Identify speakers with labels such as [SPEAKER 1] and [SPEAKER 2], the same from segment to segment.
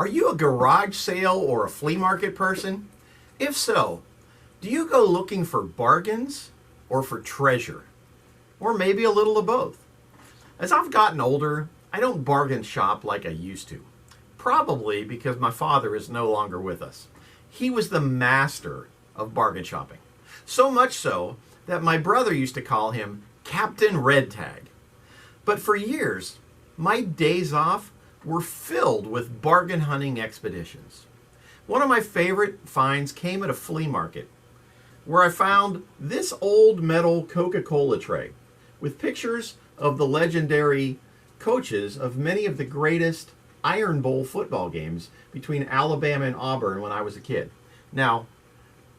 [SPEAKER 1] Are you a garage sale or a flea market person? If so, do you go looking for bargains or for treasure? Or maybe a little of both? As I've gotten older, I don't bargain shop like I used to. Probably because my father is no longer with us. He was the master of bargain shopping. So much so that my brother used to call him Captain Red Tag. But for years, my days off were filled with bargain hunting expeditions. One of my favorite finds came at a flea market, where I found this old metal Coca-Cola tray with pictures of the legendary coaches of many of the greatest Iron Bowl football games between Alabama and Auburn when I was a kid. Now,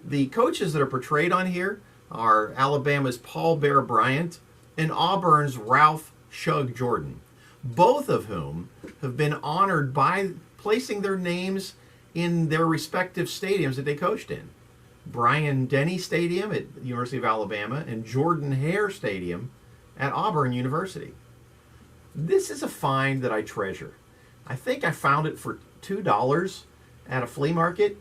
[SPEAKER 1] the coaches that are portrayed on here are Alabama's Paul Bear Bryant and Auburn's Ralph Shug Jordan, both of whom have been honored by placing their names in their respective stadiums that they coached in. Bryant Denny Stadium at the University of Alabama and Jordan Hare Stadium at Auburn University. This is a find that I treasure. I think I found it for $2 at a flea market,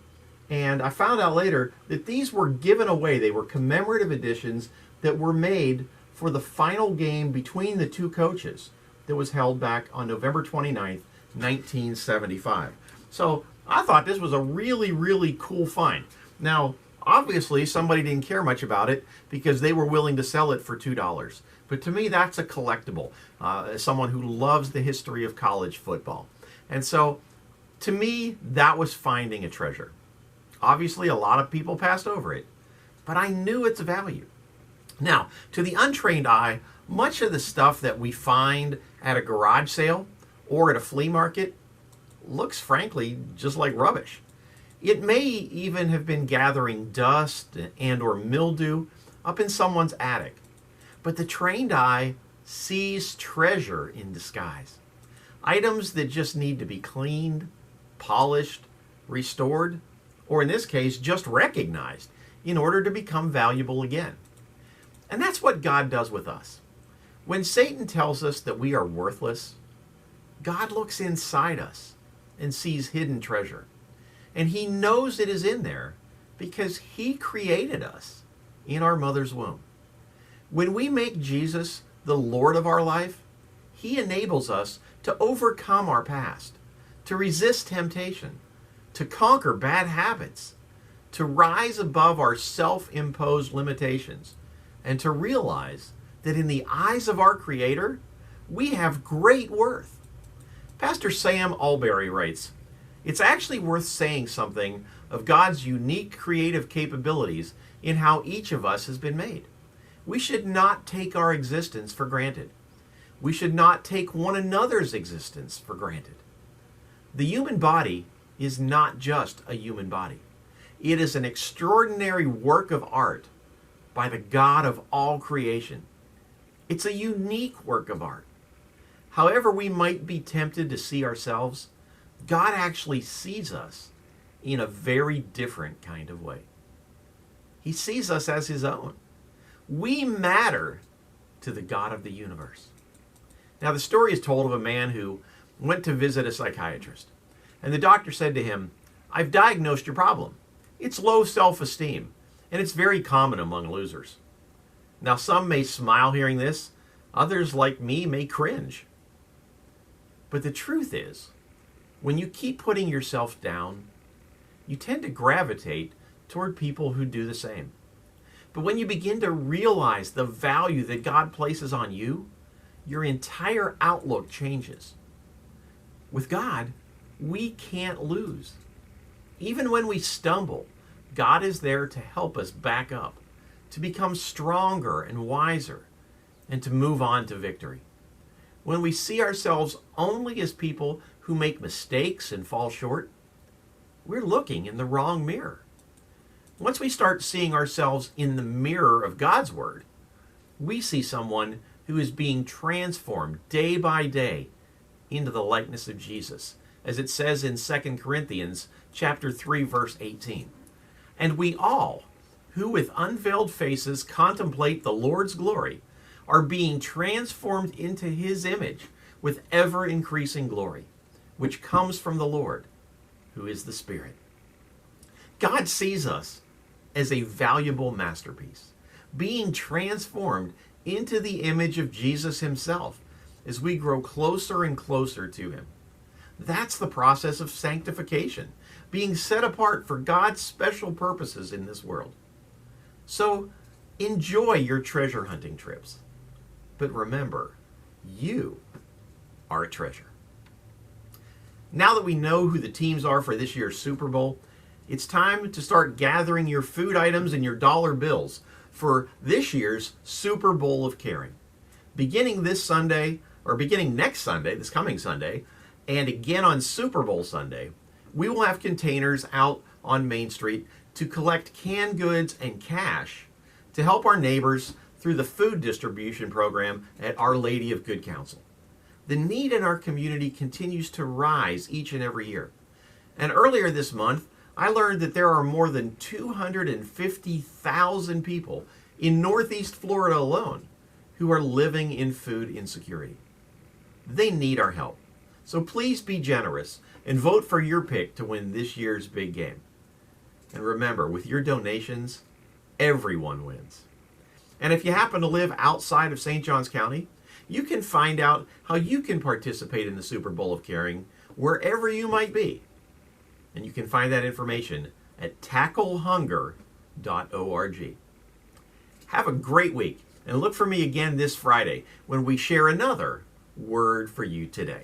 [SPEAKER 1] and I found out later that these were given away. They were commemorative editions that were made for the final game between the two coaches that was held back on November 29th, 1975. So I thought this was a really, really cool find. Now, obviously, somebody didn't care much about it because they were willing to sell it for $2. But to me, that's a collectible, as someone who loves the history of college football. And so, to me, that was finding a treasure. Obviously, a lot of people passed over it, but I knew its value. Now, to the untrained eye, much of the stuff that we find at a garage sale or at a flea market looks, frankly, just like rubbish. It may even have been gathering dust and or mildew up in someone's attic. But the trained eye sees treasure in disguise. Items that just need to be cleaned, polished, restored, or in this case, just recognized in order to become valuable again. And that's what God does with us. When Satan tells us that we are worthless, God looks inside us and sees hidden treasure. And he knows it is in there because he created us in our mother's womb. When we make Jesus the Lord of our life, he enables us to overcome our past, to resist temptation, to conquer bad habits, to rise above our self-imposed limitations, and to realize that in the eyes of our Creator, we have great worth. Pastor Sam Alberry writes, "It's actually worth saying something of God's unique creative capabilities in how each of us has been made. We should not take our existence for granted. We should not take one another's existence for granted. The human body is not just a human body. It is an extraordinary work of art by the God of all creation. It's a unique work of art. However we might be tempted to see ourselves, God actually sees us in a very different kind of way. He sees us as his own. We matter to the God of the universe." Now, the story is told of a man who went to visit a psychiatrist. And the doctor said to him, "I've diagnosed your problem. It's low self-esteem, and it's very common among losers." Now, some may smile hearing this. Others, like me, may cringe. But the truth is, when you keep putting yourself down, you tend to gravitate toward people who do the same. But when you begin to realize the value that God places on you, your entire outlook changes. With God, we can't lose. Even when we stumble, God is there to help us back up, to become stronger and wiser, and to move on to victory. When we see ourselves only as people who make mistakes and fall short, we're looking in the wrong mirror. Once we start seeing ourselves in the mirror of God's Word, we see someone who is being transformed day by day into the likeness of Jesus, as it says in 2 Corinthians chapter 3, verse 18. "And we all, who with unveiled faces contemplate the Lord's glory, are being transformed into his image with ever-increasing glory, which comes from the Lord, who is the Spirit. God sees us as a valuable masterpiece, being transformed into the image of Jesus himself as we grow closer and closer to him. That's the process of sanctification, being set apart for God's special purposes in this world. So enjoy your treasure hunting trips. But remember, you are a treasure. Now that we know who the teams are for this year's Super Bowl, it's time to start gathering your food items and your dollar bills for this year's Super Bowl of Caring. Beginning next Sunday, this coming Sunday, and again on Super Bowl Sunday, we will have containers out on Main Street to collect canned goods and cash to help our neighbors through the food distribution program at Our Lady of Good Counsel. The need in our community continues to rise each and every year. And earlier this month, I learned that there are more than 250,000 people in Northeast Florida alone who are living in food insecurity. They need our help. So please be generous and vote for your pick to win this year's big game. And remember, with your donations, everyone wins. And if you happen to live outside of St. Johns County, you can find out how you can participate in the Super Bowl of Caring wherever you might be. And you can find that information at tacklehunger.org. Have a great week, and look for me again this Friday when we share another Word for You Today.